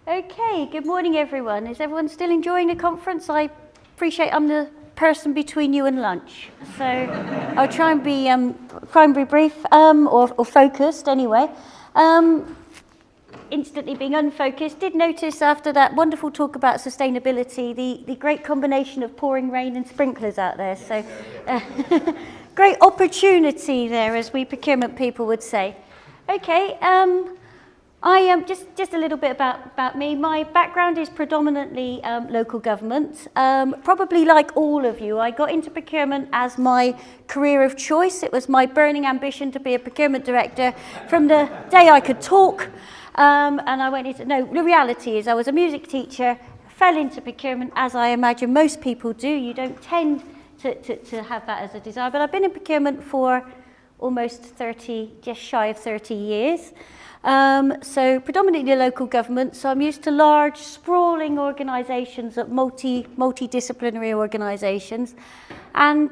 Okay, good morning everyone. Is everyone still enjoying the conference? I appreciate I'm the person between you and lunch. So I'll try and be brief or focused anyway. Instantly being unfocused, did notice after that wonderful talk about sustainability, the great combination of pouring rain and sprinklers out there. So great opportunity there, as we procurement people would say. Okay, I am just a little bit about me. My background is predominantly local government. Probably like all of you, I got into procurement as my career of choice. It was my burning ambition to be a procurement director from the day I could talk. And I went into, no, the reality is I was a music teacher, fell into procurement, as I imagine most people do. You don't tend to have that as a desire, but I've been in procurement for almost 30, just shy of 30 years. So predominantly local government, so I'm used to large, sprawling organisations, multidisciplinary organisations, and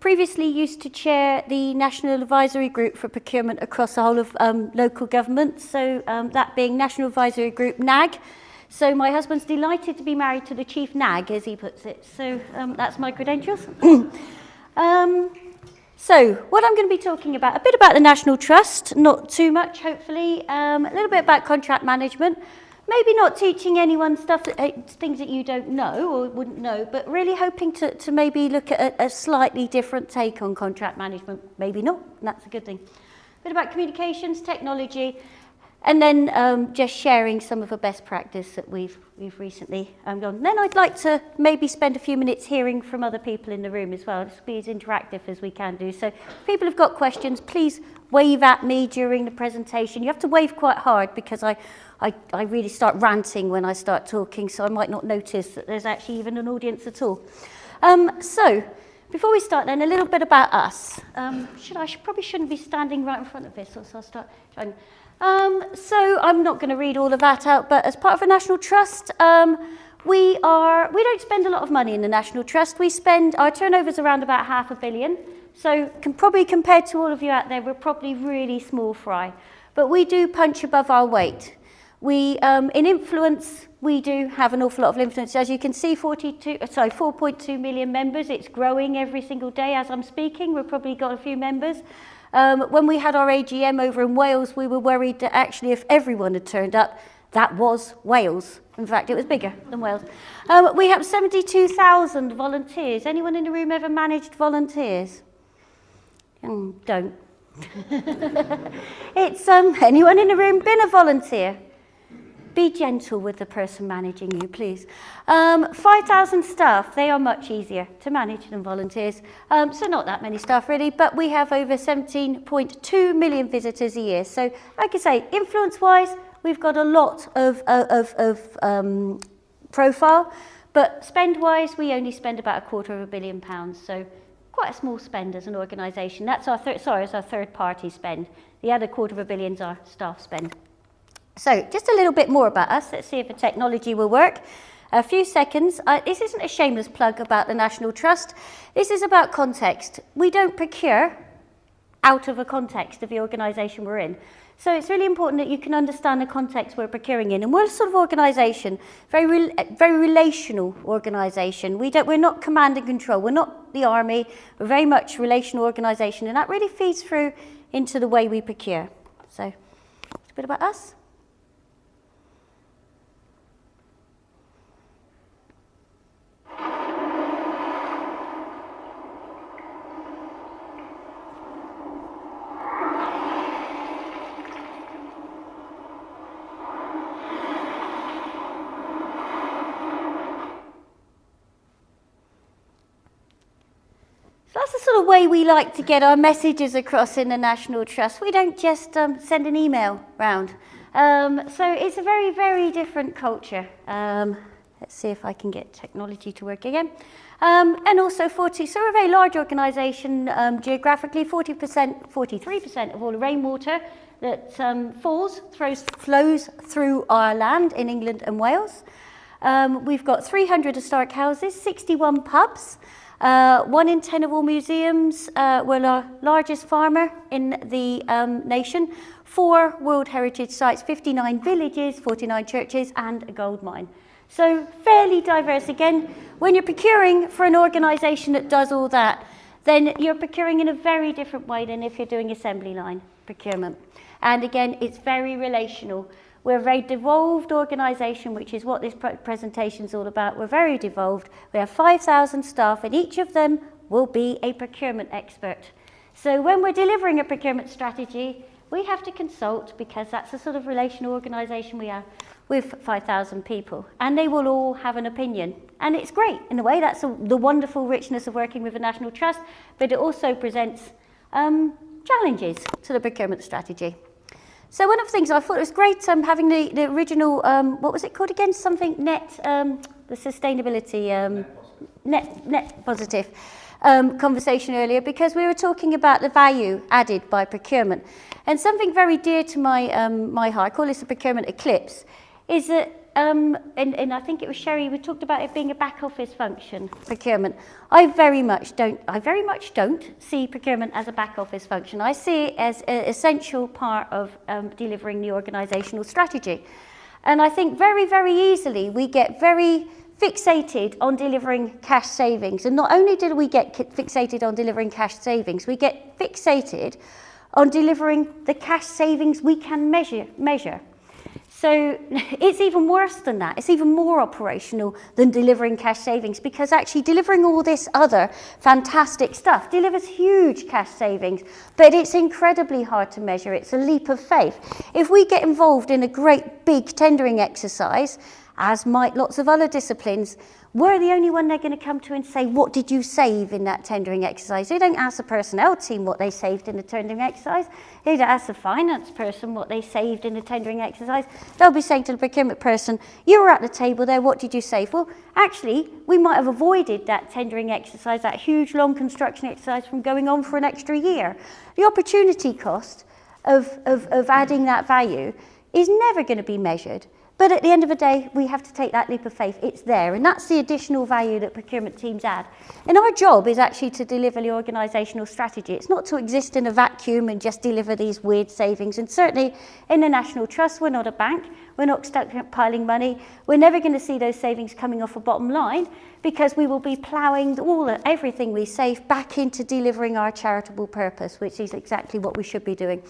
previously used to chair the National Advisory Group for Procurement across the whole of local government, so that being National Advisory Group NAG. So my husband's delighted to be married to the chief NAG, as he puts it, so that's my credentials. So what I'm going to be talking about, a bit about the National Trust, not too much hopefully, a little bit about contract management, maybe not teaching anyone things that you don't know or wouldn't know, but really hoping to maybe look at a slightly different take on contract management. Maybe not, and that's a good thing. A bit about communications, technology, and then just sharing some of the best practice that we've recently done. And then I'd like to maybe spend a few minutes hearing from other people in the room as well. This will be as interactive as we can do. So if people have got questions, please wave at me during the presentation. You have to wave quite hard because I really start ranting when I start talking, so I might not notice that there's actually even an audience at all. So before we start then, a little bit about us. Probably shouldn't be standing right in front of this, so I'll start trying. So I'm not going to read all of that out, but as part of a National Trust, we don't spend a lot of money in the National Trust. Our turnover's around about £500 million. So probably compared to all of you out there, we're probably really small fry. But we do punch above our weight. In influence, we do have an awful lot of influence. As you can see, 4.2 million members. It's growing every single day as I'm speaking. We've probably got a few members. When we had our AGM over in Wales, we were worried that actually if everyone had turned up, that was Wales. In fact, it was bigger than Wales. We have 72,000 volunteers. Anyone in the room ever managed volunteers? Don't. It's anyone in the room been a volunteer? Be gentle with the person managing you, please. 5,000 staff, they are much easier to manage than volunteers. So not that many staff really, but we have over 17.2 million visitors a year. So like I say, influence-wise, we've got a lot of profile, but spend-wise, we only spend about £250 million. So quite a small spend as an organisation. That's our third-party spend. The other £250 million is our staff spend. So just a little bit more about us. Let's see if the technology will work. A few seconds. This isn't a shameless plug about the National Trust. This is about context. We don't procure out of a context of the organisation we're in. So it's really important that you can understand the context we're procuring in. And we're a sort of organisation, very relational organisation. We're not command and control. We're not the army. We're very much a relational organisation. And that really feeds through into the way we procure. So a bit about us. That's the sort of way we like to get our messages across in the National Trust. We don't just send an email round. So it's a very, very different culture. Let's see if I can get technology to work again. And also so we're a very large organisation geographically. 43% of all the rainwater that flows through our land in England and Wales. We've got 300 historic houses, 61 pubs. 1 in 10 of all museums. We're our largest farmer in the nation. 4 World Heritage Sites, 59 villages, 49 churches, and a gold mine. So fairly diverse. Again, when you're procuring for an organisation that does all that, then you're procuring in a very different way than if you're doing assembly line procurement. And again, it's very relational. We're a very devolved organisation, which is what this presentation is all about. We're very devolved. We have 5,000 staff, and each of them will be a procurement expert. So when we're delivering a procurement strategy, we have to consult, because that's the sort of relational organisation we are, with 5,000 people, and they will all have an opinion. And it's great. In a way, that's the wonderful richness of working with a national trust, but it also presents challenges to the procurement strategy. So one of the things I thought was great, having the original, what was it called again? Something net, the sustainability, net positive conversation earlier, because we were talking about the value added by procurement. And something very dear to my heart, I call this a procurement eclipse, is that, and I think it was Sherry, we talked about it being a back office function, procurement. I very much don't see procurement as a back office function. I see it as an essential part of delivering the organisational strategy. And I think very, very easily we get very fixated on delivering cash savings. And not only do we get fixated on delivering cash savings, we get fixated on delivering the cash savings we can measure. So it's even worse than that. It's even more operational than delivering cash savings, because actually delivering all this other fantastic stuff delivers huge cash savings, but it's incredibly hard to measure. It's a leap of faith. If we get involved in a great big tendering exercise, as might lots of other disciplines, we're the only one they're going to come to and say, what did you save in that tendering exercise? They don't ask the personnel team what they saved in the tendering exercise. They don't ask the finance person what they saved in the tendering exercise. They'll be saying to the procurement person, you were at the table there, what did you save? Well, actually, we might have avoided that tendering exercise, that huge long construction exercise, from going on for an extra year. The opportunity cost of adding that value is never going to be measured. But at the end of the day, we have to take that leap of faith. It's there, and that's the additional value that procurement teams add. And our job is actually to deliver the organisational strategy. It's not to exist in a vacuum and just deliver these weird savings. And certainly in the National Trust, we're not a bank. We're not stockpiling money. We're never going to see those savings coming off a bottom line, because we will be ploughing everything we save back into delivering our charitable purpose, which is exactly what we should be doing.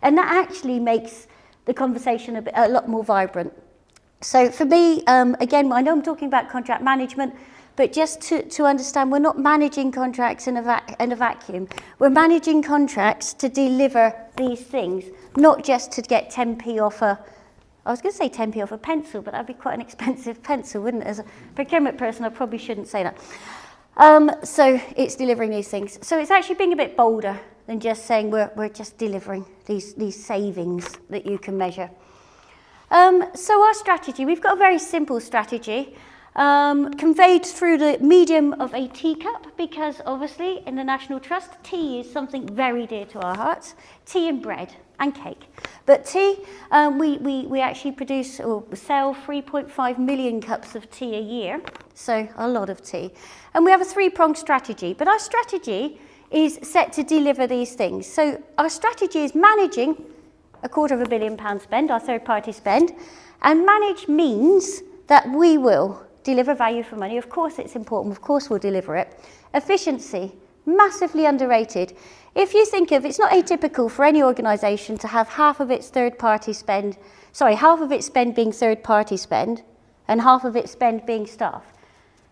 And that actually makes the conversation a lot more vibrant. So for me, again, I know I'm talking about contract management, but just to understand, we're not managing contracts in a vacuum. We're managing contracts to deliver these things, not just to get 10p off I was going to say 10p off a pencil, but that'd be quite an expensive pencil, wouldn't it? As a procurement person, I probably shouldn't say that. So it's delivering these things. So it's actually being a bit bolder than just saying we're just delivering these savings that you can measure. So our strategy, we've got a very simple strategy, conveyed through the medium of a teacup, because obviously in the National Trust, tea is something very dear to our hearts. Tea and bread and cake. But tea, we actually produce or sell 3.5 million cups of tea a year, so a lot of tea. And we have a 3-pronged strategy, but our strategy is set to deliver these things. So our strategy is managing £250 million spend, our third-party spend, and manage means that we will deliver value for money. Of course it's important, of course we'll deliver it. Efficiency, massively underrated. If you think of, it's not atypical for any organisation to have half of its spend being third-party spend, and half of its spend being staff.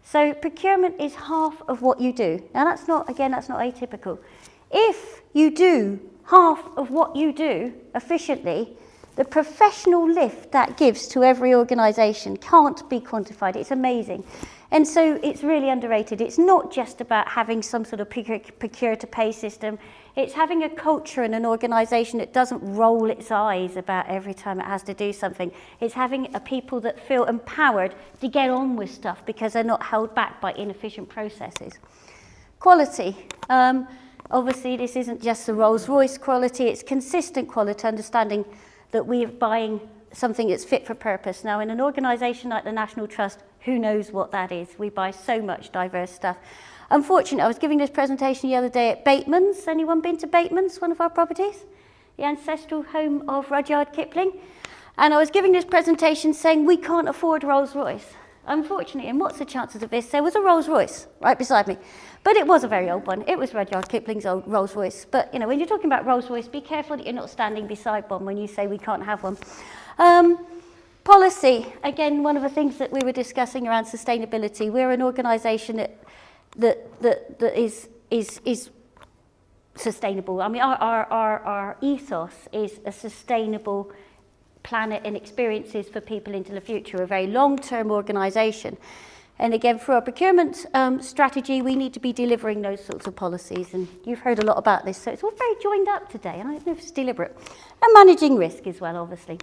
So procurement is half of what you do. Now that's not atypical. If you do half of what you do efficiently, the professional lift that gives to every organisation can't be quantified. It's amazing. And so it's really underrated. It's not just about having some sort of procure-to-pay system. It's having a culture and an organisation that doesn't roll its eyes about every time it has to do something. It's having a people that feel empowered to get on with stuff because they're not held back by inefficient processes. Quality. Obviously, this isn't just the Rolls-Royce quality, it's consistent quality, understanding that we're buying something that's fit for purpose. Now, in an organisation like the National Trust, who knows what that is? We buy so much diverse stuff. Unfortunately, I was giving this presentation the other day at Bateman's. Anyone been to Bateman's, one of our properties? The ancestral home of Rudyard Kipling. And I was giving this presentation saying we can't afford Rolls-Royce. Unfortunately, and what's the chances of this? There was a Rolls-Royce right beside me. But it was a very old one. It was Rudyard Kipling's old Rolls-Royce. But, you know, when you're talking about Rolls-Royce, be careful that you're not standing beside one when you say we can't have one. Policy, again, one of the things that we were discussing around sustainability. We're an organisation that is sustainable. I mean, our ethos is a sustainable planet and experiences for people into the future, a very long-term organisation. And again, for our procurement strategy, we need to be delivering those sorts of policies. And you've heard a lot about this, so it's all very joined up today, and I don't know if it's deliberate. And managing risk as well, obviously.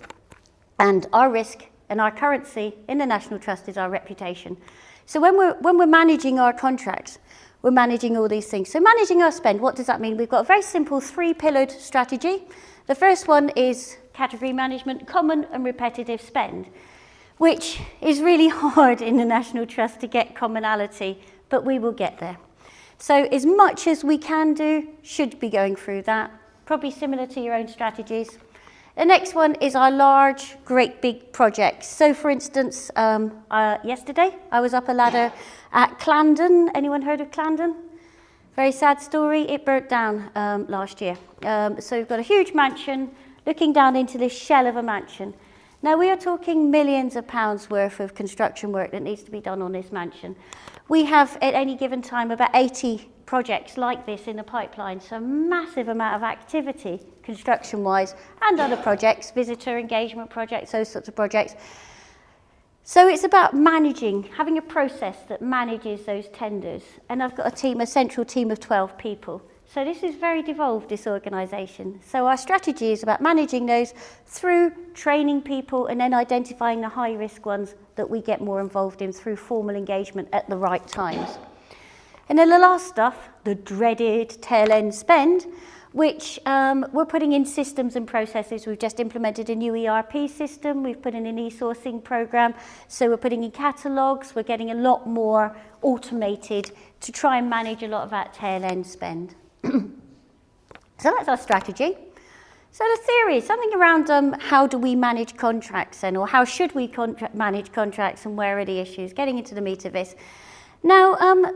And our risk and our currency in the National Trust is our reputation. So when we're managing our contracts, we're managing all these things. So managing our spend, what does that mean? We've got a very simple 3-pillared strategy. The first one is category management, common and repetitive spend, which is really hard in the National Trust to get commonality, but we will get there. So as much as we can do, should be going through that, probably similar to your own strategies. The next one is our large, great big projects. So for instance, yesterday I was up a ladder at Clarendon. Anyone heard of Clarendon? Very sad story, it burnt down last year. So we've got a huge mansion looking down into this shell of a mansion. Now we are talking millions of pounds worth of construction work that needs to be done on this mansion. We have at any given time about 80 projects like this in the pipeline, so a massive amount of activity construction-wise and other projects, visitor engagement projects, those sorts of projects. So it's about managing, having a process that manages those tenders. And I've got a team, a central team of 12 people. So this is very devolved, this organisation. So our strategy is about managing those through training people and then identifying the high-risk ones that we get more involved in through formal engagement at the right times. And then the last stuff, the dreaded tail-end spend, which we're putting in systems and processes. We've just implemented a new ERP system. We've put in an e-sourcing program. So we're putting in catalogues. We're getting a lot more automated to try and manage a lot of that tail-end spend. So that's our strategy. So the theory is something around how do we manage contracts then, or how should we manage contracts and where are the issues, getting into the meat of this. Now,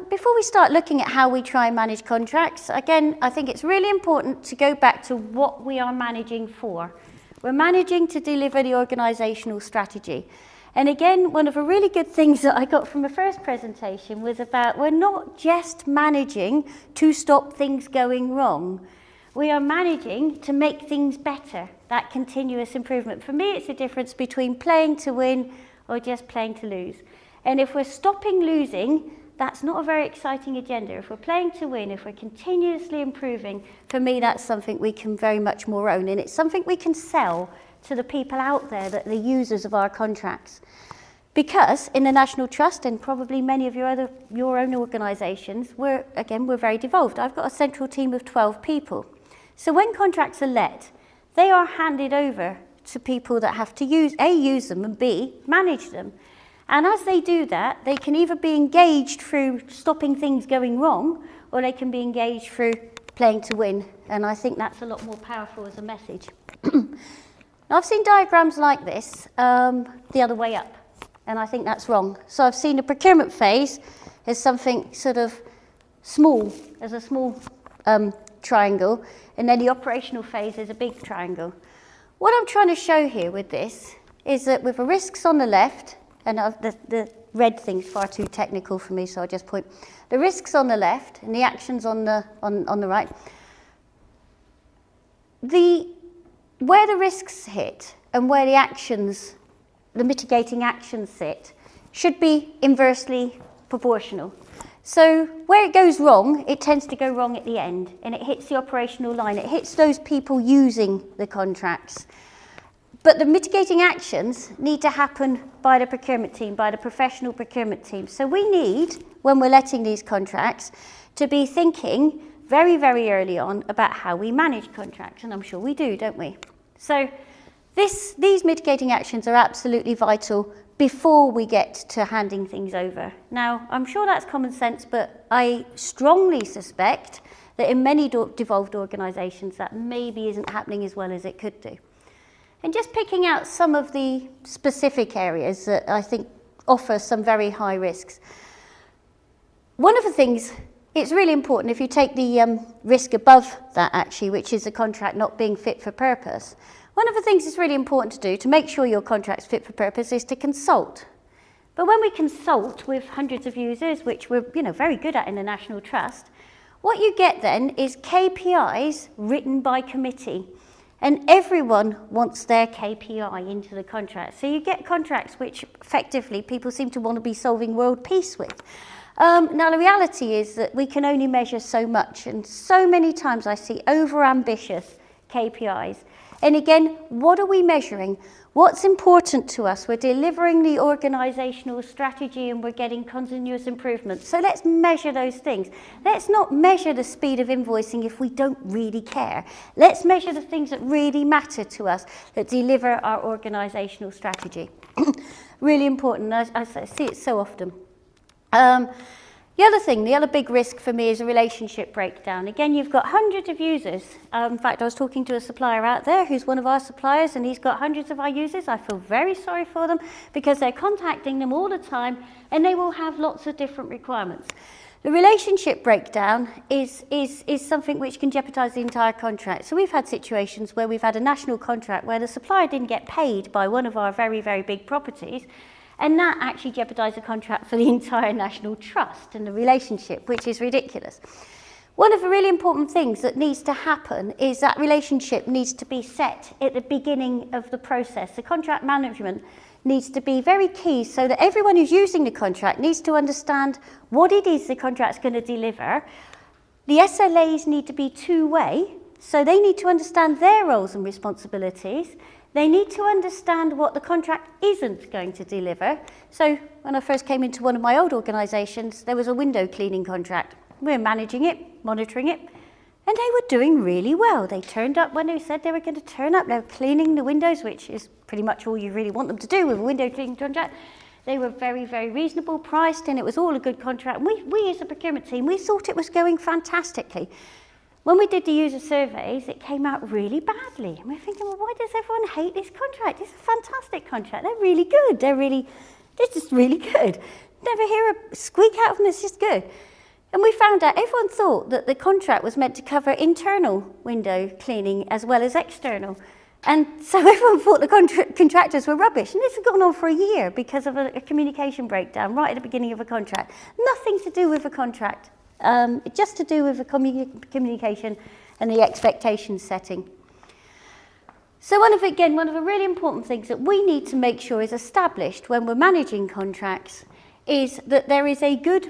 before we start looking at how we try and manage contracts, again, I think it's really important to go back to what we are managing for. We're managing to deliver the organisational strategy. And again, one of the really good things that I got from the first presentation was about we're not just managing to stop things going wrong. We are managing to make things better, that continuous improvement. For me, it's the difference between playing to win or just playing to lose. And if we're stopping losing, that's not a very exciting agenda. If we're playing to win, if we're continuously improving, for me, that's something we can very much more own. And it's something we can sell to the people out there that are the users of our contracts. Because in the National Trust and probably many of your own organisations, we're very devolved. I've got a central team of 12 people. So when contracts are let, they are handed over to people that have to use them and B, manage them. And as they do that, they can either be engaged through stopping things going wrong, or they can be engaged through playing to win. And I think that's a lot more powerful as a message. Now, I've seen diagrams like this the other way up, and I think that's wrong. So I've seen the procurement phase as something sort of small, as a small triangle, and then the operational phase is a big triangle. What I'm trying to show here with this is that with the risks on the left, and the red thing's far too technical for me, so I'll just point. The risks on the left and the actions on the right. Where the risks hit and where the actions, the mitigating actions sit, should be inversely proportional. So where it goes wrong, it tends to go wrong at the end, and it hits the operational line. It hits those people using the contracts. But the mitigating actions need to happen by the procurement team, by the professional procurement team. So we need, when we're letting these contracts, to be thinking very, very early on about how we manage contracts. And I'm sure we do, don't we? So these mitigating actions are absolutely vital before we get to handing things over. Now, I'm sure that's common sense, but I strongly suspect that in many devolved organisations that maybe isn't happening as well as it could do. And just picking out some of the specific areas that I think offer some very high risks. One of the things, it's really important if you take the risk above that actually, which is a contract not being fit for purpose. One of the things that's really important to do to make sure your contract's fit for purpose is to consult. But when we consult with hundreds of users, which we're very good at in the National Trust, what you get then is KPIs written by committee. And everyone wants their KPI into the contract. So you get contracts which effectively people seem to want to be solving world peace with. Now the reality is that we can only measure so much, and so many times I see over-ambitious KPIs. And again, what are we measuring? What's important to us? We're delivering the organisational strategy and we're getting continuous improvement. So let's measure those things. Let's not measure the speed of invoicing if we don't really care. Let's measure the things that really matter to us, that deliver our organisational strategy. Really important. I see it so often. The other big risk for me is a relationship breakdown. Again, you've got hundreds of users. In fact, I was talking to a supplier out there who's one of our suppliers, and he's got hundreds of our users. I feel very sorry for them because they're contacting them all the time and they will have lots of different requirements. The relationship breakdown is something which can jeopardise the entire contract. So we've had situations where we've had a national contract where the supplier didn't get paid by one of our very, very big properties, and that actually jeopardised the contract for the entire National Trust and the relationship, which is ridiculous. One of the really important things that needs to happen is that relationship needs to be set at the beginning of the process. The contract management needs to be very key so that everyone who's using the contract needs to understand what it is the contract's going to deliver. The SLAs need to be two-way, so they need to understand their roles and responsibilities. They need to understand what the contract isn't going to deliver. So when I first came into one of my old organisations, there was a window cleaning contract. We were managing it, monitoring it, and they were doing really well. They turned up when they said they were going to turn up. They were cleaning the windows, which is pretty much all you really want them to do with a window cleaning contract. They were very, very reasonable priced, and it was all a good contract. We as a procurement team, we thought it was going fantastically. When we did the user surveys, it came out really badly. And we're thinking, well, why does everyone hate this contract? It's a fantastic contract. They're really good. It's just really good. Never hear a squeak out of them. It's just good. And we found out everyone thought that the contract was meant to cover internal window cleaning as well as external. And so everyone thought the contractors were rubbish. And this has gone on for a year because of a communication breakdown right at the beginning of a contract. Nothing to do with the contract. Just to do with the communication and the expectation setting. So one of the really important things that we need to make sure is established when we're managing contracts is that there is a good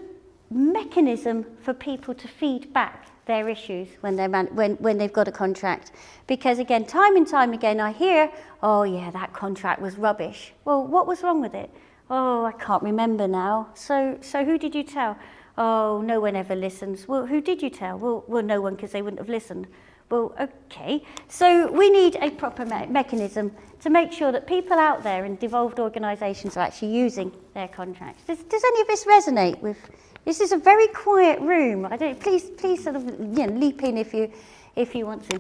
mechanism for people to feed back their issues when they've got a contract. Because again, time and time again, I hear, oh yeah, that contract was rubbish. Well, what was wrong with it? Oh, I can't remember now. So who did you tell? Oh, no one ever listens. Well, who did you tell? Well, no one, because they wouldn't have listened. Well, okay. So we need a proper mechanism to make sure that people out there in devolved organisations are actually using their contracts. Does any of this resonate with? This is a very quiet room. Please sort of leap in if you want to.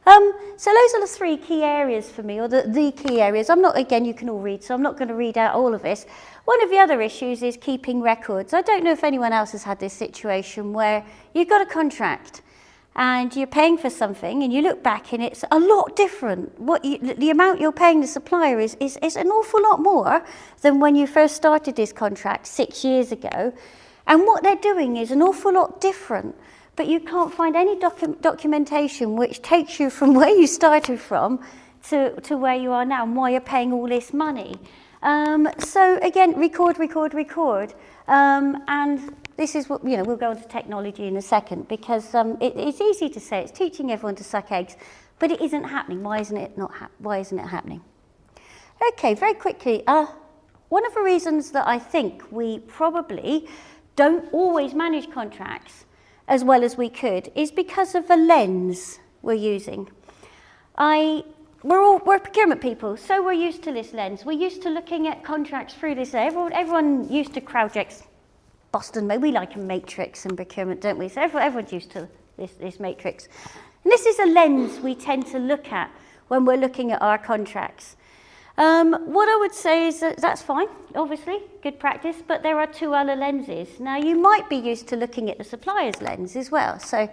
So those are the three key areas for me, or the key areas. You can all read, so I'm not going to read out all of this. One of the other issues is keeping records. I don't know if anyone else has had this situation where you've got a contract and you're paying for something and you look back and it's a lot different. The amount you're paying the supplier is an awful lot more than when you first started this contract 6 years ago. And what they're doing is an awful lot different. But you can't find any documentation which takes you from where you started from to where you are now and why you're paying all this money. So again, record. And this is what, we'll go into technology in a second because it's easy to say it's teaching everyone to suck eggs, but it isn't happening. Why isn't it happening? Okay, very quickly. One of the reasons that I think we probably don't always manage contracts as well as we could is because of the lens we're using. I we're procurement people, so we're used to this lens. We're used to looking at contracts through this. Everyone used to CrowdGex, Boston. We like a matrix in procurement, don't we? So everyone's used to this matrix. And this is a lens we tend to look at when we're looking at our contracts. What I would say is that that's fine, obviously, good practice, but there are two other lenses. Now, you might be used to looking at the supplier's lens as well, so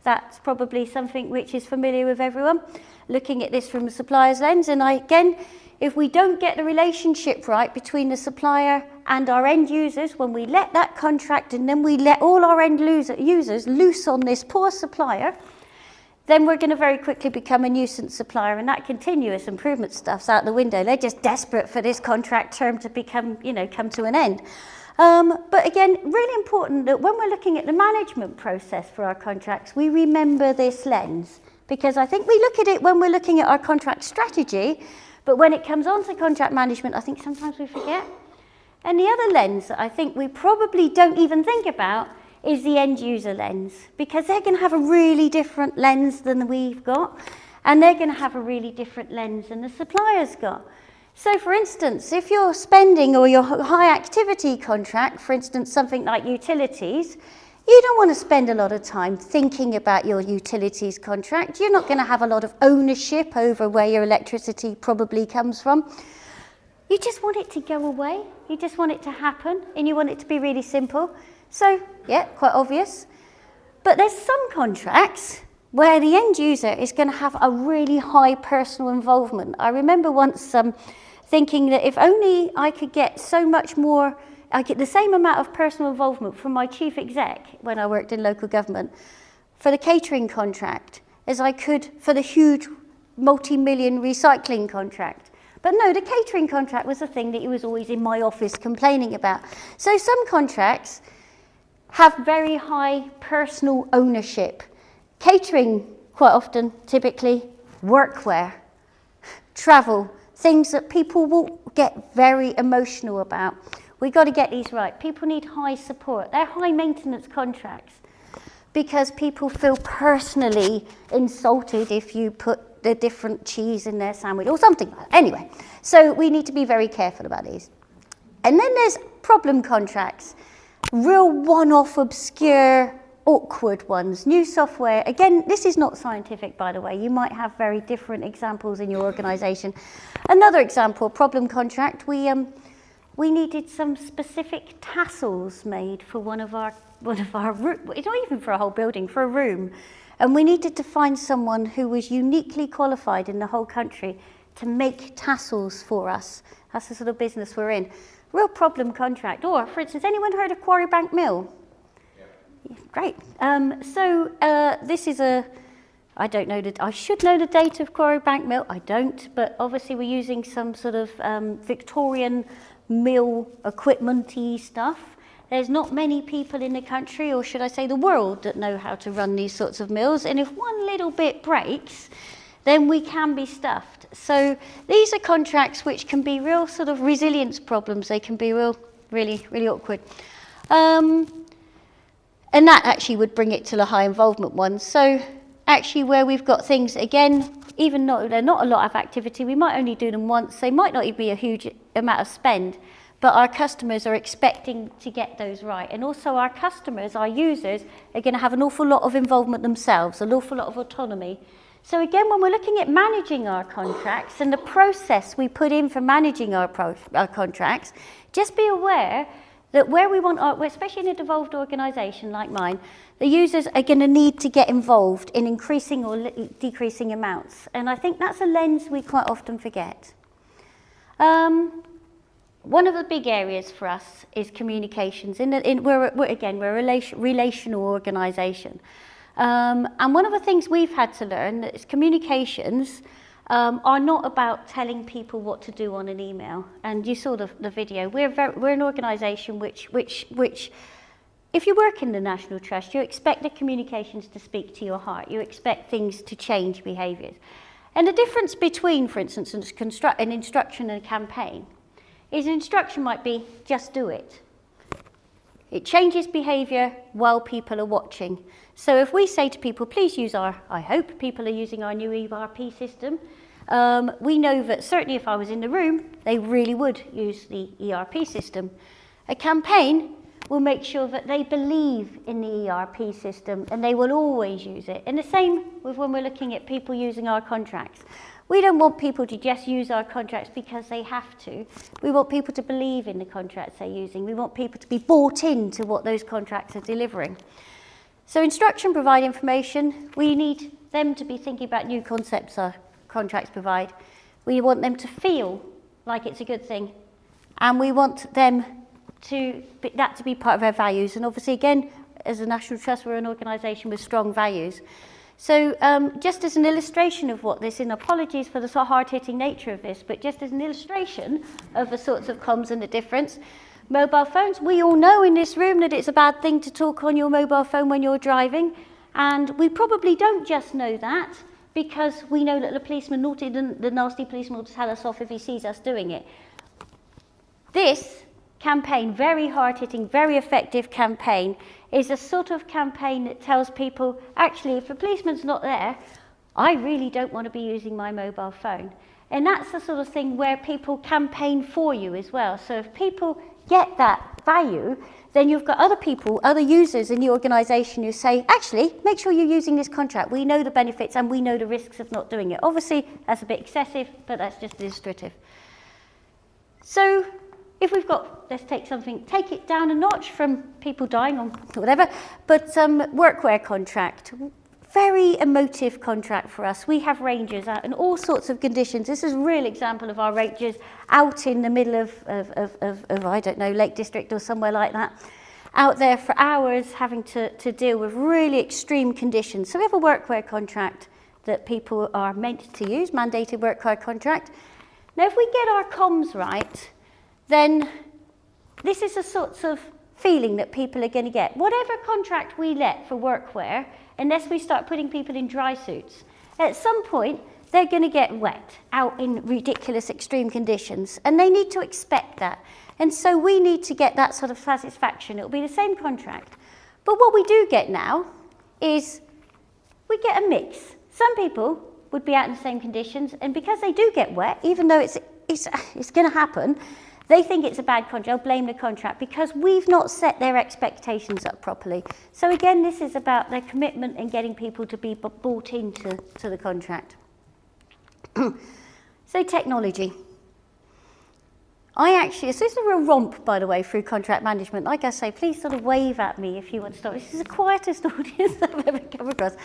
that's probably something which is familiar with everyone, looking at this from the supplier's lens. And again, if we don't get the relationship right between the supplier and our end users, when we let that contract and then we let all our end users loose on this poor supplier, then we're going to very quickly become a nuisance supplier, and that continuous improvement stuff's out the window. They're just desperate for this contract term to become, come to an end. But again, really important that when we're looking at the management process for our contracts, we remember this lens, because I think we look at it when we're looking at our contract strategy, but when it comes on to contract management, I think sometimes we forget. And the other lens that I think we probably don't even think about is the end user lens, because they're going to have a really different lens than we've got, and they're going to have a really different lens than the supplier's got. So for instance, if you're spending or your high activity contract, for instance, something like utilities, you don't want to spend a lot of time thinking about your utilities contract. You're not going to have a lot of ownership over where your electricity probably comes from. You just want it to go away. You just want it to happen, and you want it to be really simple. So, yeah, quite obvious. But there's some contracts where the end user is going to have a really high personal involvement. I remember once thinking that if only I could get so much more, I get the same amount of personal involvement from my chief exec when I worked in local government for the catering contract as I could for the huge multi-million recycling contract. But no, the catering contract was the thing that he was always in my office complaining about. So some contracts have very high personal ownership. Catering, quite often, typically, workwear, travel, things that people will get very emotional about. We've got to get these right. People need high support. They're high maintenance contracts because people feel personally insulted if you put the different cheese in their sandwich or something like that. Anyway, so we need to be very careful about these. And then there's problem contracts. Real one-off, obscure, awkward ones. New software. Again, this is not scientific, by the way. You might have very different examples in your organisation. Another example, problem contract. We needed some specific tassels made for one of our it's not even for a whole building, for a room. And we needed to find someone who was uniquely qualified in the whole country to make tassels for us. That's the sort of business we're in. Real problem contract. Or, for instance, anyone heard of Quarry Bank Mill? Yeah. Great. This is I don't know, I should know the date of Quarry Bank Mill. I don't, but obviously we're using some sort of Victorian mill equipment-y stuff. There's not many people in the country, or should I say the world, that know how to run these sorts of mills. And if one little bit breaks, then we can be stuffed. So these are contracts which can be real sort of resilience problems. They can be really awkward. And that actually would bring it to the high involvement ones. So actually where we've got things, again, even though they're not a lot of activity, we might only do them once. They might not even be a huge amount of spend, but our customers are expecting to get those right. And also our customers, our users, are going to have an awful lot of involvement themselves, an awful lot of autonomy. So again, when we're looking at managing our contracts and the process we put in for managing our contracts, just be aware that where we want our, especially in a devolved organisation like mine, the users are going to need to get involved in increasing or decreasing amounts. And I think that's a lens we quite often forget. One of the big areas for us is communications. We're a relational organisation. And one of the things we've had to learn is communications are not about telling people what to do on an email. And you saw the video. We're an organisation which, if you work in the National Trust, you expect the communications to speak to your heart. You expect things to change behaviours. And the difference between, for instance, an instruction and a campaign is an instruction might be, just do it. It changes behaviour while people are watching. So if we say to people, please use I hope people are using our new ERP system, We know that certainly if I was in the room, they really would use the ERP system. A campaign will make sure that they believe in the ERP system and they will always use it. And the same with when we're looking at people using our contracts. We don't want people to just use our contracts because they have to. We want people to believe in the contracts they're using. We want people to be bought into what those contracts are delivering. So instruction, provide information. We need them to be thinking about new concepts our contracts provide. We want them to feel like it's a good thing. And we want them that to be part of our values. And obviously, again, as a National Trust, we're an organisation with strong values. So just as an illustration of what this, and apologies for the sort of hard-hitting nature of this, but just as an illustration of the sorts of comms and the difference, mobile phones, we all know in this room that it's a bad thing to talk on your mobile phone when you're driving, and we probably don't just know that because we know that the nasty policeman will tell us off if he sees us doing it. This campaign, very hard-hitting, very effective campaign, is a sort of campaign that tells people, actually, if a policeman's not there, I really don't want to be using my mobile phone. And that's the sort of thing where people campaign for you as well. So if people get that value, then you've got other people, other users in the organisation who say, actually, make sure you're using this contract. We know the benefits and we know the risks of not doing it. Obviously, that's a bit excessive, but that's just illustrative. So if we've got, let's take it down a notch from people dying or whatever, but workwear contract, very emotive contract for us. We have rangers out in all sorts of conditions. This is a real example of our rangers out in the middle of I don't know, Lake District or somewhere like that, out there for hours having to deal with really extreme conditions. So we have a workwear contract that people are meant to use, mandated workwear contract. Now if we get our comms right, then this is the sorts of feeling that people are going to get. Whatever contract we let for workwear, unless we start putting people in dry suits, at some point they're going to get wet out in ridiculous extreme conditions, and they need to expect that. And so we need to get that sort of satisfaction. It'll be the same contract. But what we do get now is we get a mix. Some people would be out in the same conditions, and because they do get wet, even though it's going to happen, they think it's a bad contract, they'll blame the contract because we've not set their expectations up properly. So again, this is about their commitment and getting people to be bought into the contract. So technology. So this is a real romp, by the way, through contract management. Like I say, please sort of wave at me if you want to stop. This is the quietest audience I've ever come across.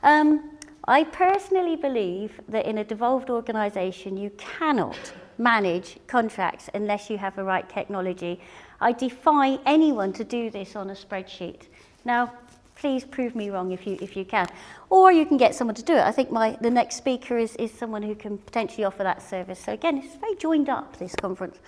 I personally believe that in a devolved organisation, you cannot manage contracts unless you have the right technology. I defy anyone to do this on a spreadsheet. Now, please prove me wrong if you can. Or you can get someone to do it. I think the next speaker is someone who can potentially offer that service. So again, it's very joined up, this conference.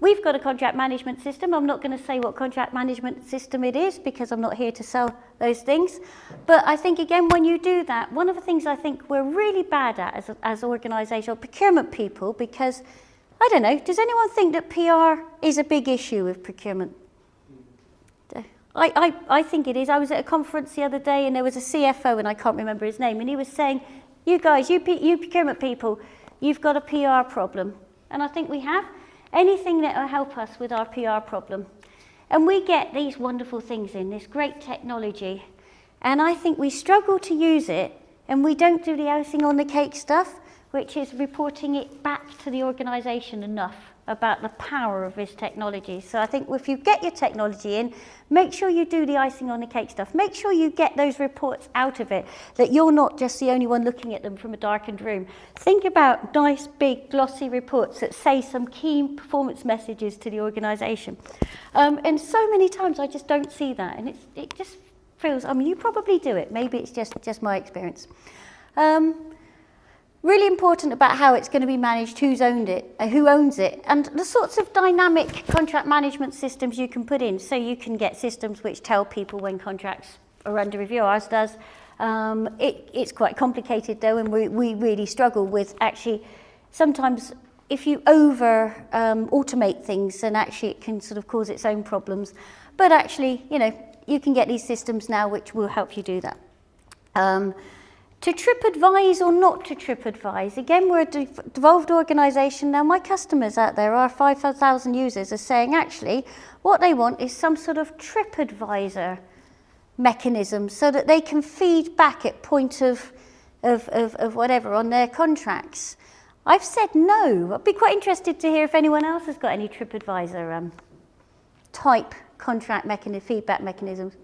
We've got a contract management system. I'm not going to say what contract management system it is because I'm not here to sell those things. But I think, again, when you do that, one of the things I think we're really bad at as organisational procurement people, because, I don't know, does anyone think that PR is a big issue with procurement? I think it is. I was at a conference the other day and there was a CFO, and I can't remember his name, and he was saying, you guys, you procurement people, you've got a PR problem. And I think we have. Anything that will help us with our PR problem. And we get these wonderful things in, this great technology, and I think we struggle to use it, and we don't do the icing on the cake stuff, which is reporting it back to the organisation enough about the power of this technology. So I think if you get your technology in, make sure you do the icing on the cake stuff. Make sure you get those reports out of it, that you're not just the only one looking at them from a darkened room. Think about nice, big, glossy reports that say some key performance messages to the organisation. And so many times I just don't see that, and it just feels, I mean, you probably do it. Maybe it's just my experience. Really important about how it's going to be managed, who owns it, and the sorts of dynamic contract management systems you can put in. So you can get systems which tell people when contracts are under review. Ours does. It's quite complicated though, and we really struggle with actually sometimes if you automate things, then actually it can sort of cause its own problems. But actually, you know, you can get these systems now which will help you do that. To TripAdvise or not to TripAdvise, again, we're a devolved organisation. Now, my customers out there, our 5,000 users, are saying actually what they want is some sort of TripAdvisor mechanism so that they can feed back at point of whatever on their contracts. I've said no. I'd be quite interested to hear if anyone else has got any TripAdvisor type contract feedback mechanisms.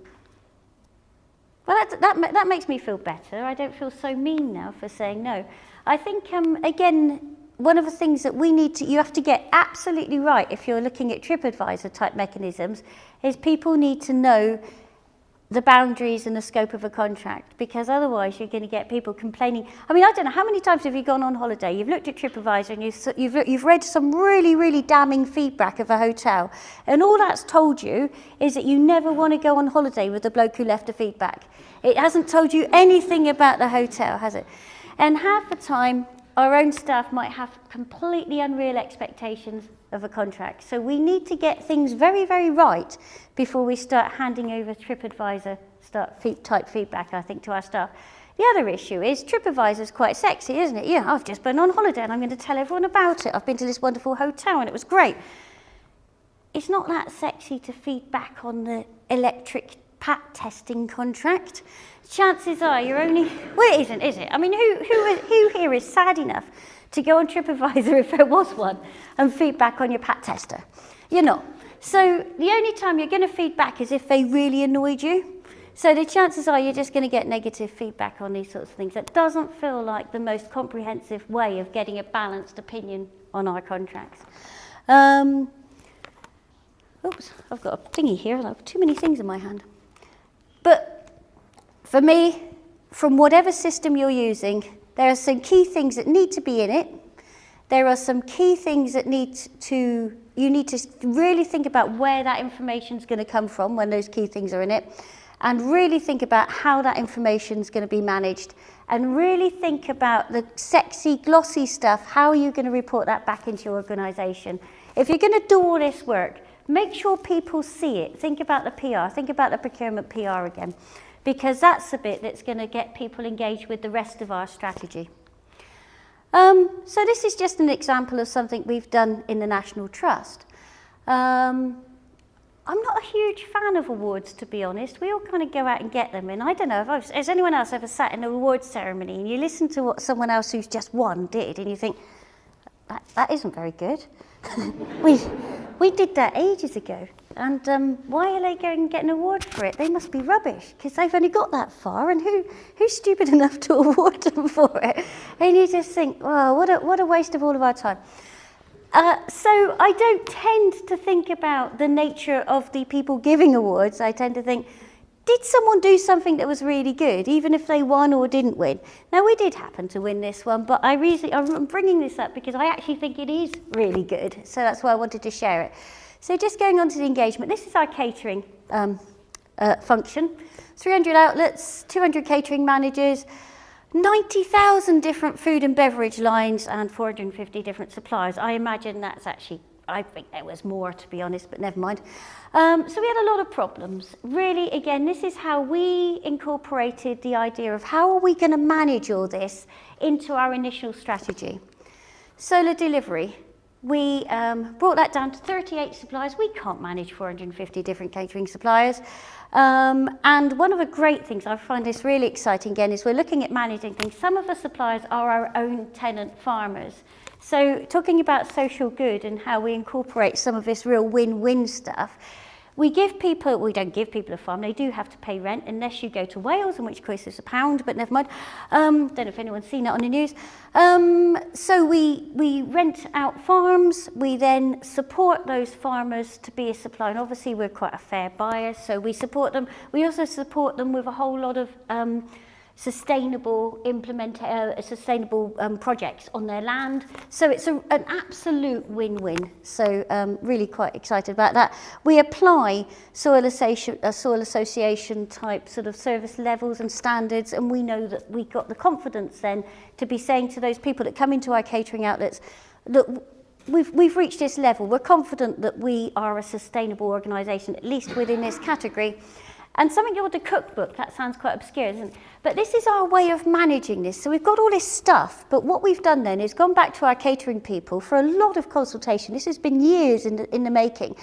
Well, that makes me feel better. I don't feel so mean now for saying no. I think, again, one of the things that you have to get absolutely right if you're looking at TripAdvisor type mechanisms is people need to know the boundaries and the scope of a contract, because otherwise you're going to get people complaining. I mean, I don't know, how many times have you gone on holiday, you've looked at TripAdvisor and you've read some really, really damning feedback of a hotel, and all that's told you is that you never want to go on holiday with the bloke who left the feedback. It hasn't told you anything about the hotel, has it? And half the time, our own staff might have completely unreal expectations of a contract. So we need to get things very, very right before we start handing over TripAdvisor type feedback, I think, to our staff. The other issue is TripAdvisor is quite sexy, isn't it? Yeah, I've just been on holiday and I'm going to tell everyone about it. I've been to this wonderful hotel and it was great. It's not that sexy to feed back on the electric pat testing contract. Chances are you're only... Well, it isn't, is it? I mean, who here is sad enough to go on TripAdvisor if there was one and feed back on your pat tester? You're not. So the only time you're going to feed back is if they really annoyed you. So the chances are you're just going to get negative feedback on these sorts of things. That doesn't feel like the most comprehensive way of getting a balanced opinion on our contracts. Oops, I've got a thingy here. I've got too many things in my hand. But for me, from whatever system you're using, there are some key things that need to be in it. There are some key things that you need to really think about where that information is going to come from when those key things are in it, and really think about how that information is going to be managed, and really think about the sexy, glossy stuff. How are you going to report that back into your organisation? If you're going to do all this work, make sure people see it. Think about the PR. Think about the procurement PR again, because that's the bit that's going to get people engaged with the rest of our strategy. So this is just an example of something we've done in the National Trust. I'm not a huge fan of awards, to be honest. We all kind of go out and get them. And I don't know, has anyone else ever sat in an awards ceremony and you listen to what someone else who's just won did and you think, that isn't very good. We did that ages ago. And why are they going and get an award for it? They must be rubbish, because they've only got that far, and who's stupid enough to award them for it? And you just think, wow, what a waste of all of our time. So I don't tend to think about the nature of the people giving awards. I tend to think, did someone do something that was really good, even if they won or didn't win? Now, we did happen to win this one, but I'm bringing this up because I actually think it is really good. So that's why I wanted to share it. So just going on to the engagement, this is our catering function. 300 outlets, 200 catering managers, 90,000 different food and beverage lines, and 450 different suppliers. I imagine that's actually, I think there was more, to be honest, but never mind. So we had a lot of problems. Really, again, this is how we incorporated the idea of how are we going to manage all this into our initial strategy. Solar delivery. We brought that down to 38 suppliers. We can't manage 450 different catering suppliers. And one of the great things, I find this really exciting again, is we're looking at managing things. Some of the suppliers are our own tenant farmers. So talking about social good and how we incorporate some of this real win-win stuff, we don't give people a farm. They do have to pay rent unless you go to Wales, in which case it's £1, but never mind. Don't know if anyone's seen that on the news. So we rent out farms. We then support those farmers to be a supplier. And obviously we're quite a fair buyer, so we support them. We also support them with a whole lot of sustainable projects on their land. So it's an absolute win-win. So really quite excited about that. We apply soil association type sort of service levels and standards, and we know that we got the confidence then to be saying to those people that come into our catering outlets, look, we've reached this level. We're confident that we are a sustainable organisation, at least within this category. And something called the cookbook, that sounds quite obscure, doesn't it? But this is our way of managing this. So we've got all this stuff, but what we've done then is gone back to our catering people for a lot of consultation. This has been years in the making,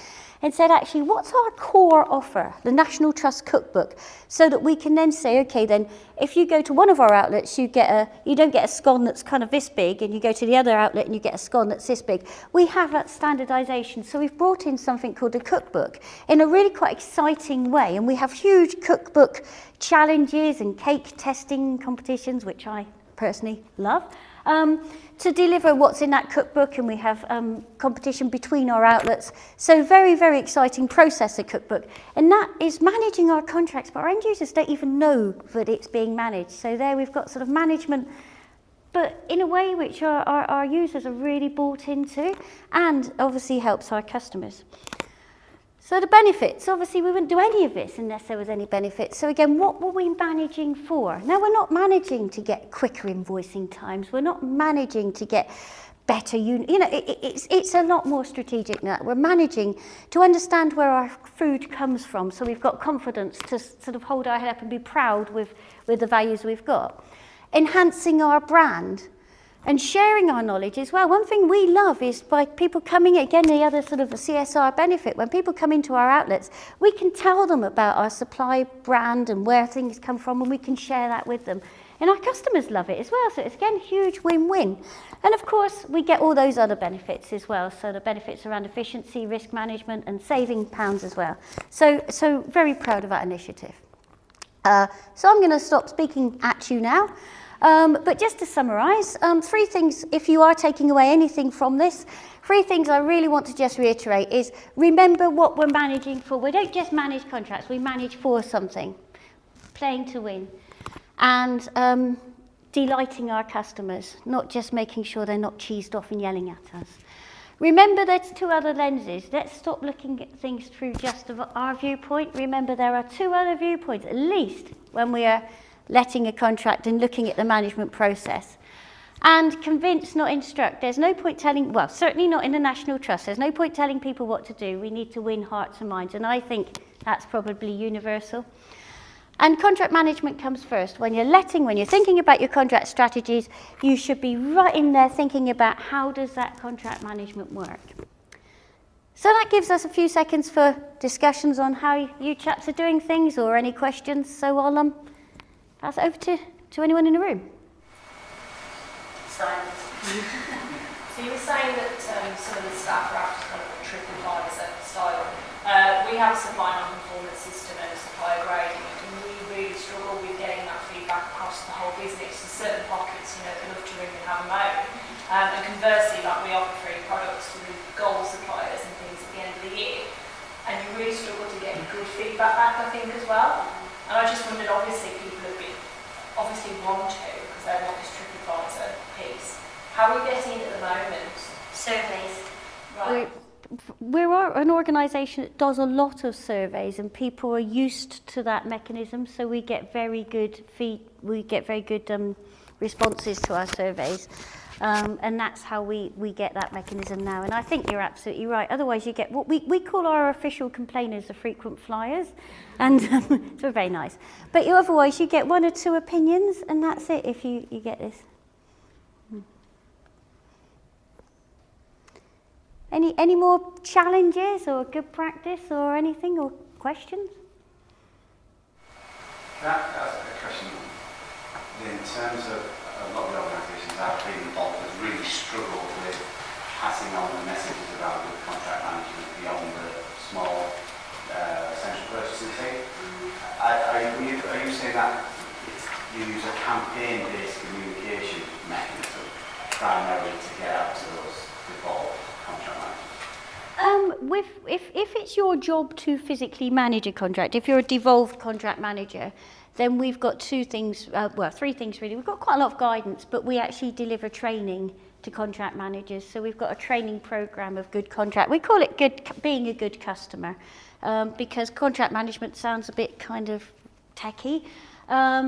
and said, actually, what's our core offer, the National Trust Cookbook, so that we can then say, okay, then if you go to one of our outlets, you don't get a scone that's kind of this big, and you go to the other outlet and you get a scone that's this big. We have that standardisation, so we've brought in something called a cookbook in a really quite exciting way, and we have huge cookbook challenges and cake testing competitions, which I personally love, to deliver what's in that cookbook, and we have competition between our outlets. So very, very exciting process, a cookbook. And that is managing our contracts, but our end users don't even know that it's being managed. So there we've got sort of management, but in a way which our users are really bought into, and obviously helps our customers. So the benefits, obviously we wouldn't do any of this unless there was any benefits. So again, what were we managing for? Now we're not managing to get quicker invoicing times. We're not managing to get better, it's a lot more strategic than that. We're managing to understand where our food comes from, so we've got confidence to sort of hold our head up and be proud with the values we've got. Enhancing our brand and sharing our knowledge as well. One thing we love is by people coming, again, the other sort of a CSR benefit, when people come into our outlets, we can tell them about our supply brand and where things come from, and we can share that with them. And our customers love it as well, so it's again, huge win-win. And of course, we get all those other benefits as well, so the benefits around efficiency, risk management, and saving pounds as well. So very proud of that initiative. So I'm going to stop speaking at you now. But just to summarise, 3 things, if you are taking away anything from this, 3 things I really want to just reiterate is, remember what we're managing for. We don't just manage contracts, we manage for something, playing to win, and delighting our customers, not just making sure they're not cheesed off and yelling at us. Remember there's 2 other lenses. Let's stop looking at things through just our viewpoint. Remember there are 2 other viewpoints, at least, when we are letting a contract and looking at the management process. And convince, not instruct. There's no point telling, well, certainly not in the National Trust, there's no point telling people what to do. We need to win hearts and minds, and I think that's probably universal. And contract management comes first. When you're thinking about your contract strategies, you should be right in there thinking about how does that contract management work. So that gives us a few seconds for discussions on how you chaps are doing things, or any questions. So I'll pass it over to anyone in the room. Silence. So you were saying that some of the staff are after kind of TripAdvisor style. We have a supply non-conformance system and a supplier grading, and we really struggle with getting that feedback across the whole business. In certain pockets, they love to ring and have them out. And conversely, like we offer free products to the gold suppliers and things at the end of the year, and you really struggle to get good feedback back, I think, as well. And I just wondered, obviously, people obviously want to, because they want this TripAdvisor piece. How are we getting it at the moment? Surveys. Right. We're an organisation that does a lot of surveys, and people are used to that mechanism, so we get very good responses to our surveys. And that's how we get that mechanism now. And I think you're absolutely right. Otherwise, you get what we call our official complainers the frequent flyers, and so very nice. But otherwise, you get 1 or 2 opinions, and that's it if you get this. Any more challenges or good practice or anything, or questions? That's a question. In terms of a lot of the organisations I've been involved with really struggled with passing on the messages about good contract management beyond the small central purchasing fee. Are you saying that you use a campaign-based communication mechanism primarily to get out to those default contract managers? If it's your job to physically manage a contract, if you're a devolved contract manager, then we've got 2 things, 3 things really. We've got quite a lot of guidance, but we actually deliver training to contract managers. So we've got a training program of good contract. We call it being a good customer, because contract management sounds a bit kind of techie.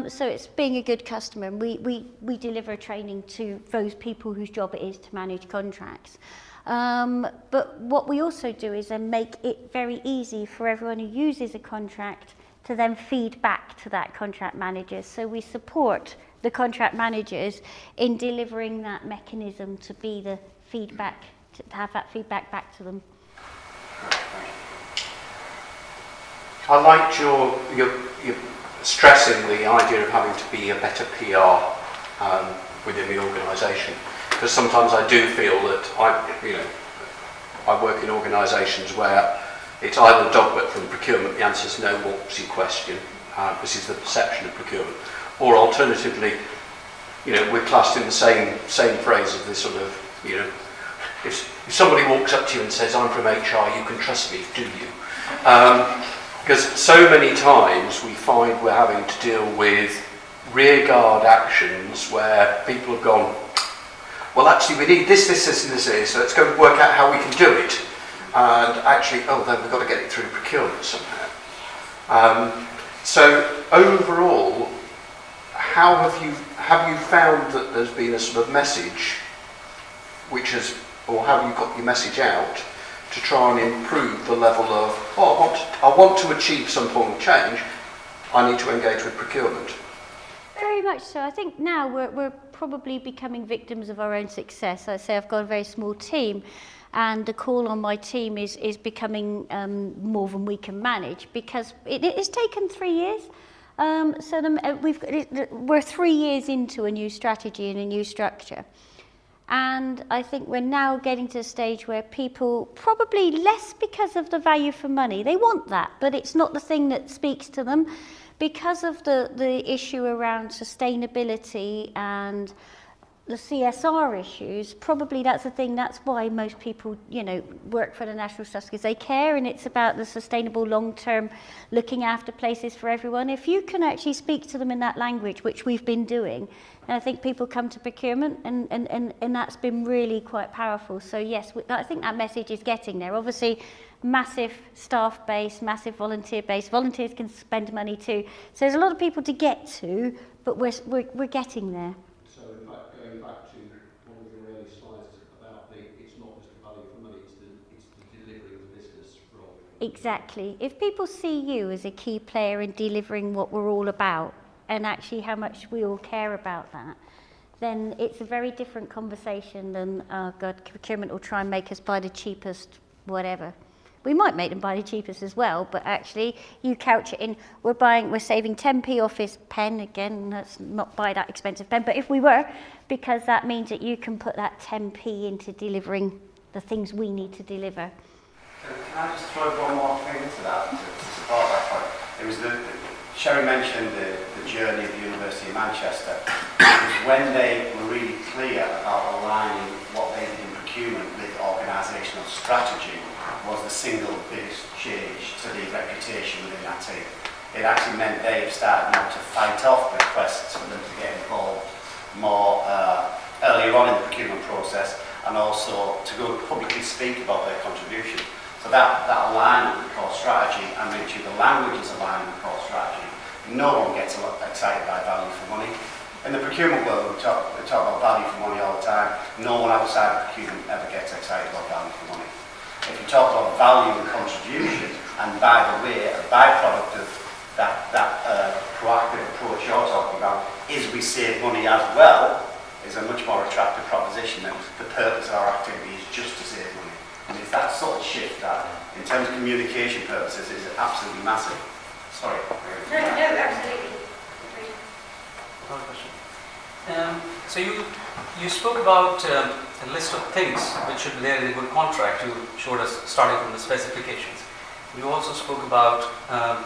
So it's being a good customer, and we deliver training to those people whose job it is to manage contracts. But what we also do is then make it very easy for everyone who uses a contract to then feed back to that contract manager. So we support the contract managers in delivering that mechanism to be the feedback, to have that feedback back to them. I liked your stressing the idea of having to be a better PR within the organisation, because sometimes I do feel that I work in organisations where it's either dogma from procurement, the answer is no, what's your question? This is the perception of procurement. Or alternatively, we're classed in the same phrase of this sort of, if somebody walks up to you and says, I'm from HR, you can trust me, do you? Because so many times we find we're having to deal with rearguard actions where people have gone, well, actually, we need this, and this, so let's go work out how we can do it. And actually, then we've got to get it through procurement somehow. So overall, how have you found that there's been a sort of message or have you got your message out to try and improve the level of, I want to achieve some form of change, I need to engage with procurement? Very much so. I think now we're probably becoming victims of our own success. I say I've got a very small team, and the call on my team is becoming more than we can manage, because it has taken 3 years. We're 3 years into a new strategy and a new structure. And I think we're now getting to a stage where people, probably less because of the value for money, they want that, but it's not the thing that speaks to them. Because of the issue around sustainability and the CSR issues, probably that's the thing, that's why most people, work for the National Trust, because they care, and it's about the sustainable long-term looking after places for everyone. If you can actually speak to them in that language, which we've been doing, and I think people come to procurement, and that's been really quite powerful. So yes, I think that message is getting there. Obviously, massive staff base, massive volunteer base. Volunteers can spend money too. So there's a lot of people to get to, but we're getting there. So in fact, going back to one of your early slides about it's not just the value for money, it's the delivery of the business role. Exactly. If people see you as a key player in delivering what we're all about, and actually how much we all care about that, then it's a very different conversation than, oh God, procurement will try and make us buy the cheapest whatever. We might make them buy the cheapest as well, but actually you couch it in, we're saving 10p off this pen. Again, let's not buy that expensive pen, but if we were, because that means that you can put that 10p into delivering the things we need to deliver. Can I just throw one more thing into that to support that point? It was Sherry mentioned the journey of the University of Manchester. It was when they were really clear about aligning what they did in procurement with organisational strategy was the single biggest change to the reputation within that team. It actually meant they have started now to fight off requests for them to get involved more earlier on in the procurement process, and also to go publicly speak about their contribution. So that alignment with core strategy, and make sure the language is aligned with core strategy. No one gets excited by value for money. In the procurement world, we talk about value for money all the time. No one outside of procurement ever gets excited about value for money. If you talk about value and contribution, and by the way, a byproduct of that proactive approach you're talking about is we save money as well, is a much more attractive proposition than the purpose of our activity is just to save money. And it's that subtle shift that, in terms of communication purposes, is absolutely massive. Sorry. No, absolutely. One question. So you spoke about a list of things which should be there in a good contract. You showed us starting from the specifications. You also spoke about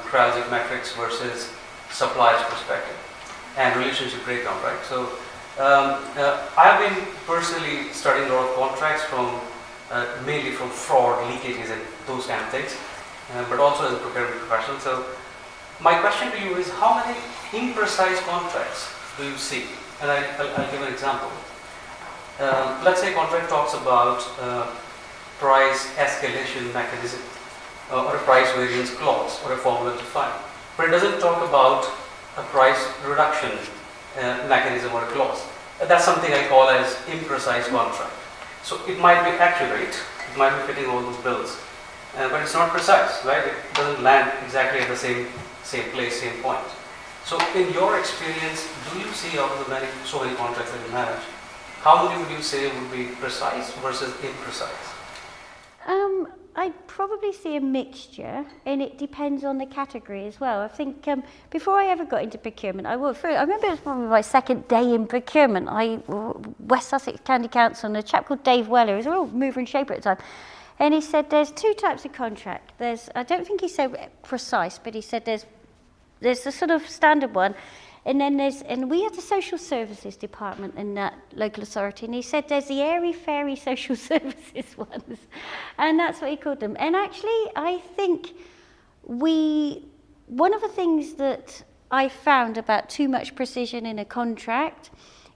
trialogic metrics versus supplier's perspective and relationship breakdown, right? So I have been personally studying a lot of contracts from mainly from fraud, leakages, and those kind of things, but also as a procurement professional. So my question to you is, how many imprecise contracts do you see? And I'll give an example. Let's say a contract talks about price escalation mechanism, or a price variance clause, or a formula to find. But it doesn't talk about a price reduction mechanism or a clause. That's something I call as imprecise contract. So it might be accurate, it might be fitting all those bills, but it's not precise, right? It doesn't land exactly at the same place, same point. So in your experience, do you see out of the so many contracts that you manage, how many would you say would be precise versus imprecise? I'd probably see a mixture, and it depends on the category as well. I think before I ever got into procurement, I remember it was probably my second day in procurement. West Sussex County Council, and a chap called Dave Weller, he was a real mover and shaker at the time, and he said there's two types of contract. I don't think he said precise, but he said there's the sort of standard one, and then and we had the social services department in that local authority, and he said there's the airy-fairy social services ones, and that's what he called them. And actually, I think one of the things that I found about too much precision in a contract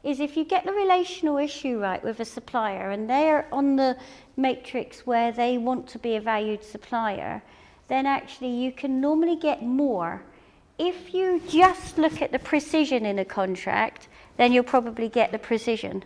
is if you get the relational issue right with a supplier, and they're on the matrix where they want to be a valued supplier, then actually you can normally get more. If you just look at the precision in a contract, then you'll probably get the precision.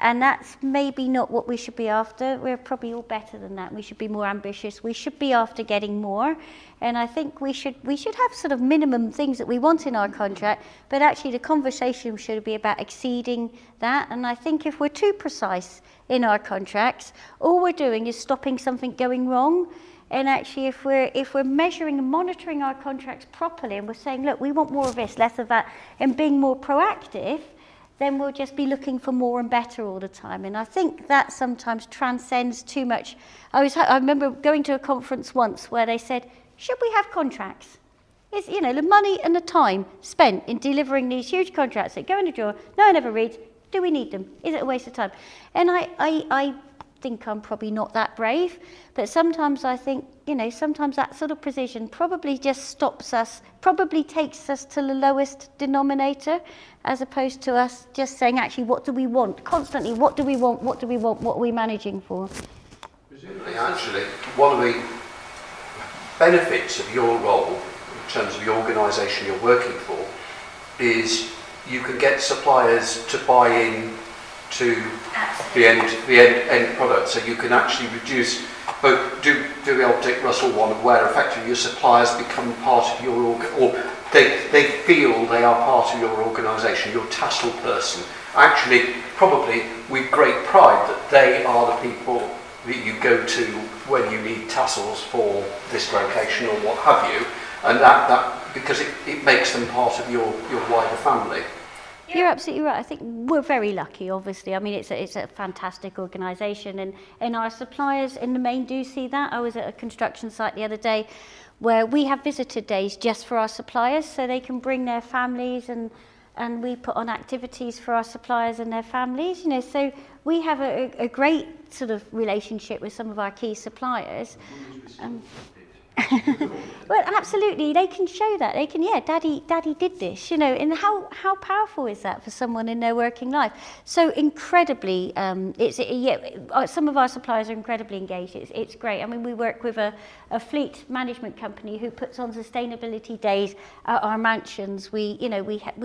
And that's maybe not what we should be after. We're probably all better than that. We should be more ambitious. We should be after getting more. And I think we should have sort of minimum things that we want in our contract, but actually the conversation should be about exceeding that. And I think if we're too precise in our contracts, all we're doing is stopping something going wrong. And actually, if we're measuring and monitoring our contracts properly, and we're saying, look, we want more of this, less of that, and being more proactive, then we'll just be looking for more and better all the time. And I think that sometimes transcends too much. I remember going to a conference once where they said, should we have contracts? It's, the money and the time spent in delivering these huge contracts that go in the drawer, no one ever reads, do we need them? Is it a waste of time? And I think I'm probably not that brave, but sometimes I think, sometimes that sort of precision probably just stops us, probably takes us to the lowest denominator, as opposed to us just saying, actually, what do we want? Constantly, what do we want? What do we want? What are we managing for? Presumably, actually, one of the benefits of your role, in terms of the organisation you're working for, is you can get suppliers to buy in to the end product, so you can actually reduce do the old Dick Russell one, where effectively your suppliers become part of your or they feel they are part of your organisation, your tassel person. Actually, probably with great pride that they are the people that you go to when you need tassels for this location or what have you, and that because it makes them part of your wider family. You're absolutely right. I think we're very lucky, obviously. I mean, it's a fantastic organisation, and our suppliers in the main do see that. I was at a construction site the other day where we have visitor days just for our suppliers, so they can bring their families, and we put on activities for our suppliers and their families. So we have a great sort of relationship with some of our key suppliers. Well, absolutely, they can show that. They can, Daddy did this, and how powerful is that for someone in their working life? So incredibly, some of our suppliers are incredibly engaged. It's great. I mean, we work with a fleet management company who puts on sustainability days at our mansions. We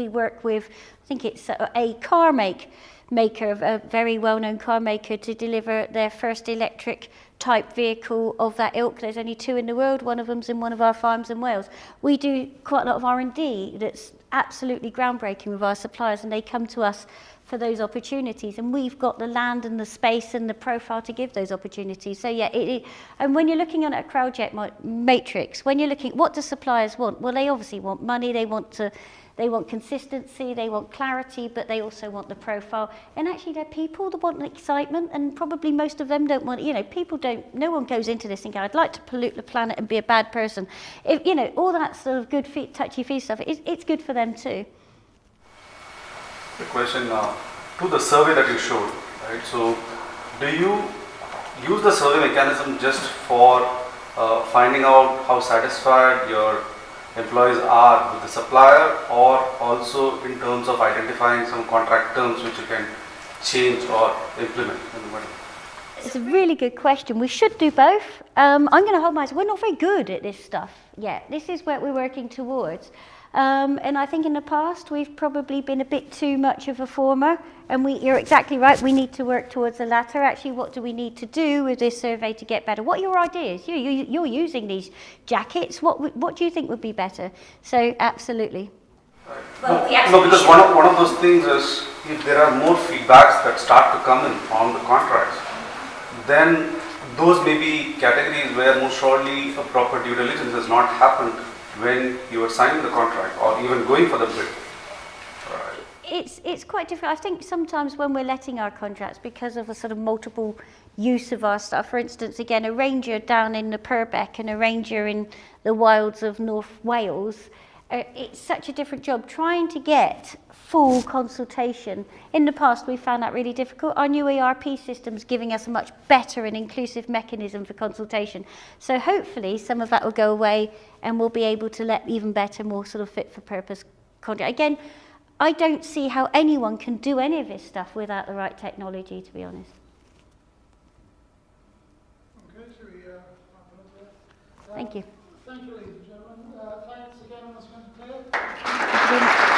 work with, I think it's a car maker, a very well-known car maker, to deliver their first electric type vehicle of that ilk. There's only 2 in the world. One of them's in one of our farms in Wales. We do quite a lot of R&D that's absolutely groundbreaking with our suppliers, and they come to us for those opportunities, and we've got the land and the space and the profile to give those opportunities. So and when you're looking at a Crowdjet matrix, when you're looking, what do suppliers want? Well, they obviously want money, they want consistency, they want clarity, but they also want the profile. And actually, they're people that want excitement, and probably most of them don't want, no one goes into this and go, I'd like to pollute the planet and be a bad person. If, all that sort of good, touchy-feely stuff, it's good for them too. The question to the survey that you showed, right? So, do you use the survey mechanism just for finding out how satisfied your employees are with the supplier, or also in terms of identifying some contract terms which you can change or implement in the middle? It's a really good question. We should do both. I'm going to hold myself. We're not very good at this stuff yet. This is what we're working towards. And I think in the past we've probably been a bit too much of a former, and you're exactly right, we need to work towards the latter. Actually, what do we need to do with this survey to get better? What are your ideas? You're using these jackets, what do you think would be better? So absolutely. Well, No, because one of those things is if there are more feedbacks that start to come in on the contracts, then those may be categories where most surely a proper due diligence has not happened when you are signing the contract or even going for the bid. It's quite different. I think sometimes when we're letting our contracts, because of a sort of multiple use of our stuff, for instance, again, a ranger down in the Purbeck and a ranger in the wilds of North Wales, it's such a different job. Trying to get full consultation, in the past we found that really difficult. Our new ERP system's giving us a much better and inclusive mechanism for consultation. So hopefully some of that will go away and we'll be able to let even better, more sort of fit for purpose contract. Again, I don't see how anyone can do any of this stuff without the right technology, to be honest. Okay, so we wrap it up there. Thank you. Thank you, ladies and gentlemen. Thanks again, Ms. Clear. Thank you.